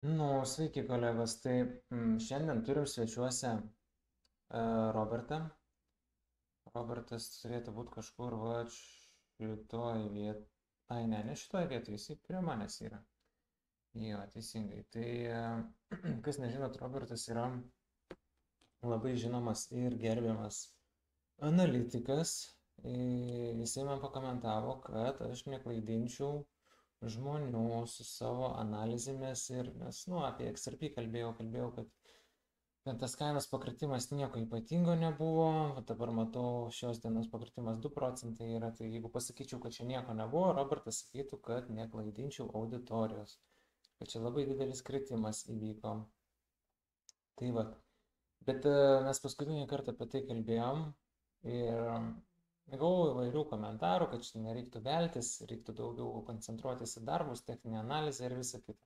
Nu, sveiki kolegos. Tai šiandien turim svečiuose Robertą. Robertas turėtų būti kažkur va šitoj vietoj. Ai, ne šitoj vietoj, jisai prie manęs yra. Jo, teisingai. Tai, kas nežinot, Robertas yra labai žinomas ir gerbiamas analitikas. Jisai man pakomentavo, kad aš neklaidinčiau žmonių su savo analizėmis ir, nes, nu, apie XRP kalbėjau, kad ten tas kainos pakritimas nieko ypatingo nebuvo, o dabar matau šios dienos pakritimas 2 procentai yra, tai jeigu pasakyčiau, kad čia nieko nebuvo, Robertas sakytų, kad neklaidinčiau auditorijos, kad čia labai didelis kritimas įvyko. Tai va, bet mes paskutinį kartą apie tai kalbėjom ir gavau įvairių komentarų, kad čia nereiktų veltis, reiktų daugiau koncentruotis į darbus, techninę analizę ir visą kitą.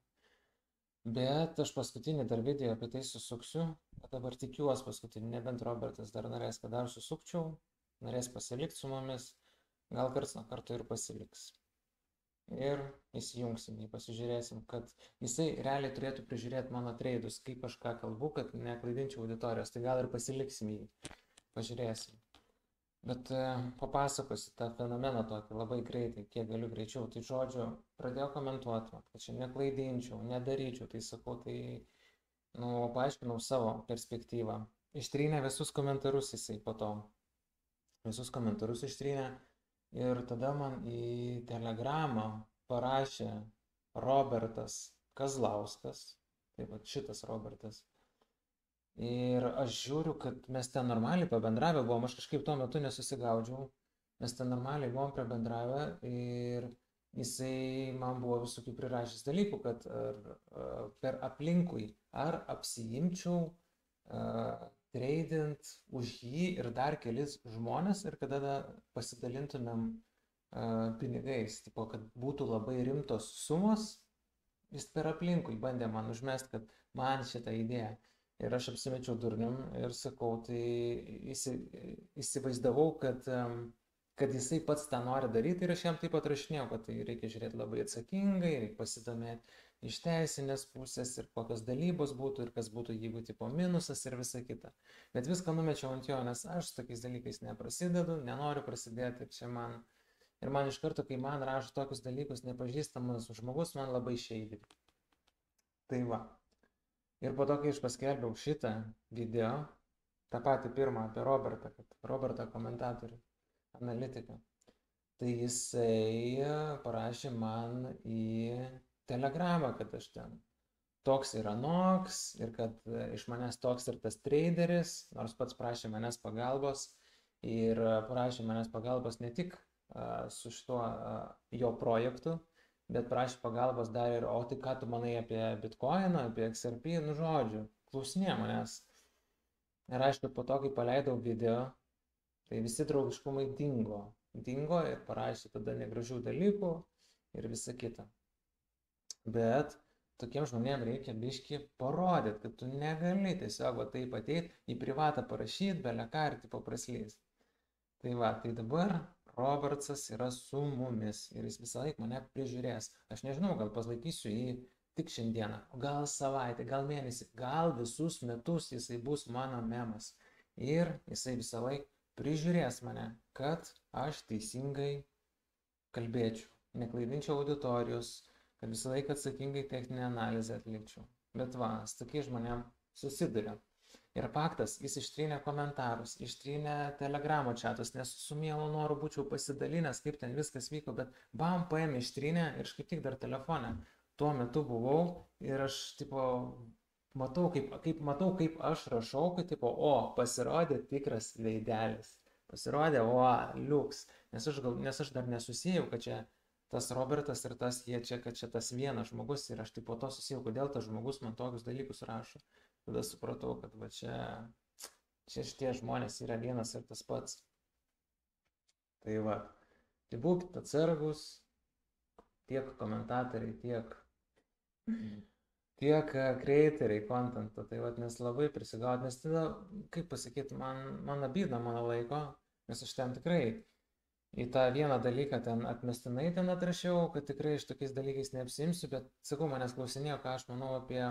Bet aš paskutinį dar video apie tai susuksiu, bet dabar tikiuosi paskutinį, nebent Robertas dar norės, kad dar susukčiau, norės pasilikti su mumis, gal karts nuo karto ir pasiliks. Ir įsijungsim jį, pasižiūrėsim, kad jisai realiai turėtų prižiūrėti mano treidus, kaip aš ką kalbu, kad neklaidinčiau auditorijos, tai gal ir pasiliksim jį, pažiūrėsim. Bet papasakosiu tą fenomeną tokį labai greitai, kiek galiu greičiau. Tai žodžiu, pradėjau komentuoti, kad čia neklaidinčiau, nedaryčiau, tai sakau, tai, nu, paaiškinau savo perspektyvą. Ištrynė visus komentarus jisai po to. Visus komentarus ištrynė. Ir tada man į telegramą parašė Robertas Kazlauskas. Taip pat šitas Robertas. Ir aš žiūriu, kad mes ten normaliai pabendravę buvom, aš kažkaip tuo metu nesusigaudžiau, mes ten normaliai buvom pabendravę ir jisai man buvo visokių prirašęs dalykų, kad per aplinkui ar apsiimčiau treidint už jį ir dar kelis žmonės ir kada pasidalintumėm pinigais, tipo, kad būtų labai rimtos sumos, jis per aplinkui bandė man užmest, kad man šitą idėją. Ir aš apsimečiau durnium ir sakau, tai įsivaizdavau, kad jisai pats tą nori daryti ir aš jam taip atrašinėjau, kad tai reikia žiūrėti labai atsakingai, reikia pasidomėti iš teisinės pusės ir kokios dalybos būtų ir kas būtų, jeigu tipo minusas ir visa kita. Bet viską numečiau ant jo, nes aš su tokiais dalykais neprasidedu, nenoriu prasidėti ir čia man. Ir man iš karto, kai man rašo tokius dalykus nepažįstamas žmogus, man labai šeidė. Tai va. Ir po to, kai aš paskelbiau šitą video, tą patį pirmą apie Robertą, kad Robertą komentatorių, analitiką, tai jisai parašė man į telegramą, kad aš ten toks ir anoks, ir kad iš manęs toks ir tas traderis, nors pats prašė manęs pagalbos, ir prašė manęs pagalbos ne tik su šituo jo projektu, bet prašė pagalbos dar ir, o tai ką tu manai apie Bitcoiną, apie XRP, nu žodžiu, klausinė manęs. Ir aišku, po to, kai paleidau video, tai visi draugiškumai dingo. Dingo ir parašė tada negražių dalykų ir visa kita. Bet tokiem žmonėm reikia biški parodyti, kad tu negali tiesiog va taip ateit į privatą parašyti, beleką ir tipo praslys. Tai va, tai dabar Robertsas yra su mumis ir jis visą laiką mane prižiūrės. Aš nežinau, gal palaikysiu jį tik šiandieną, gal savaitę, gal mėnesį, gal visus metus jisai bus mano memas. Ir jisai visą laiką prižiūrės mane, kad aš teisingai kalbėčiau, neklaidinčiau auditorijos, kad visą laiką atsakingai techninę analizę atlikčiau. Bet va, su tokiais žmonėm susiduria. Ir faktas, jis ištrynė komentarus, ištrynė telegramo chatus, nes su mielu noru būčiau pasidalinęs, kaip ten viskas vyko, bet bam, paėmė ištrynė ir aš kaip tik dar telefone tuo metu buvau ir aš, tipo, matau, kaip aš rašau, kad, tipo, o, pasirodė tikras veidelis, pasirodė, o, liuks, nes aš dar nesusijau, kad čia tas Robertas ir tas jie čia, kad čia tas vienas žmogus ir aš taip po to susijau, kodėl tas žmogus man tokius dalykus rašo. Tada supratau, kad va čia šitie žmonės yra vienas ir tas pats. Tai va, tai būkite atsargus, tiek komentatoriai, tiek creatoriai contento, tai va, nes labai prisigaut, nes tada, kaip pasakyti, man abyda mano laiko, nes aš ten tikrai į tą vieną dalyką ten atmestinai ten atrašiau, kad tikrai iš tokiais dalykais neapsimsiu, bet sakau, manęs klausinėjo, ką aš manau apie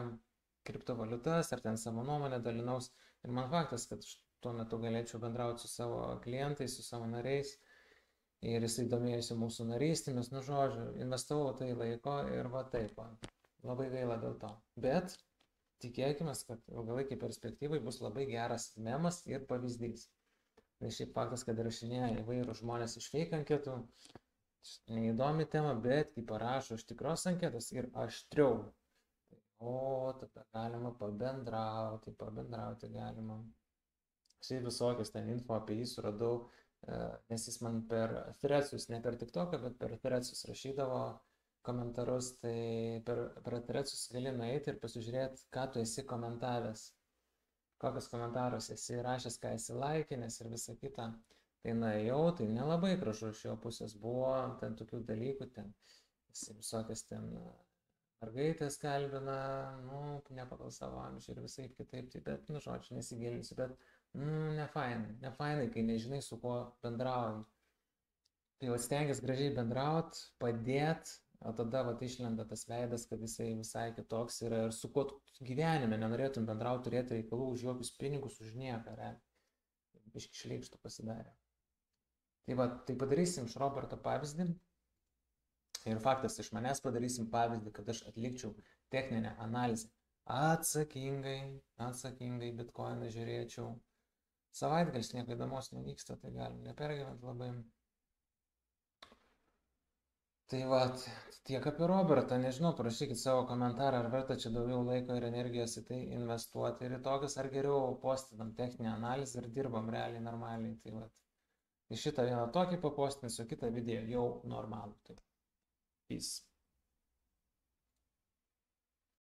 kriptovaliutas, ar ten savo nuomonę dalinaus. Ir man faktas, kad tuo metu galėčiau bendrauti su savo klientais, su savo nariais. Ir jisai domėjosi mūsų narystėmis, nu žodžiu, investavau tai laiko ir va taip, va. Labai gaila dėl to. Bet tikėkime, kad ilgalaikiai perspektyvai bus labai geras memas ir pavyzdys. Tai šiaip faktas, kad rašinėja įvairūs žmonės iš fake anketų, neįdomi tema, bet kai parašo iš tikros anketos ir aštriau, o tada galima pabendrauti galima. Šiaip visokius ten info apie jį suradau, nes jis man per threadsus, ne per TikToką, bet per threadsus rašydavo komentarus, tai per threadsus gali nueiti ir pasižiūrėti, ką tu esi komentavęs, kokius komentarus esi rašęs, ką esi laikinęs ir visa kita. Tai nuėjau, tai nelabai gražu iš jo pusės buvo, ten tokių dalykų, ten visokias ten mergaitės kalbina, nu, ne pagal savo amžių ir visai kitaip, tai bet, nu, žodžiu, nesigilinsiu, bet, nefainai, kai nežinai, su kuo bendrauji. Tai jau stengiasi gražiai bendrauti, padėti, o tada va išlenda tas veidas, kad jisai visai kitoks yra ir su kuo gyvenime nenorėtum bendrauti, turėti reikalų už jokius pinigus, už nieką, biški šleikštų pasidarė. Tai va, tai padarysim iš Roberto pavyzdį. Ir faktas, iš manęs padarysim pavyzdį, kad aš atlikčiau techninę analizę. Atsakingai bitkoiną žiūrėčiau. Savaitgalis nieko įdomaus nevyksta, tai galim nepergyventi labai. Tai va, tiek apie Robertą, nežinau, parašykit savo komentarą, ar verta čia daugiau laiko ir energijos į tai investuoti ir į tokius, ar geriau postinam techninę analizę ir dirbam realiai normaliai. Tai va, tai šitą vieną tokį papostinsiu, kitą video jau normalų. Tai peace.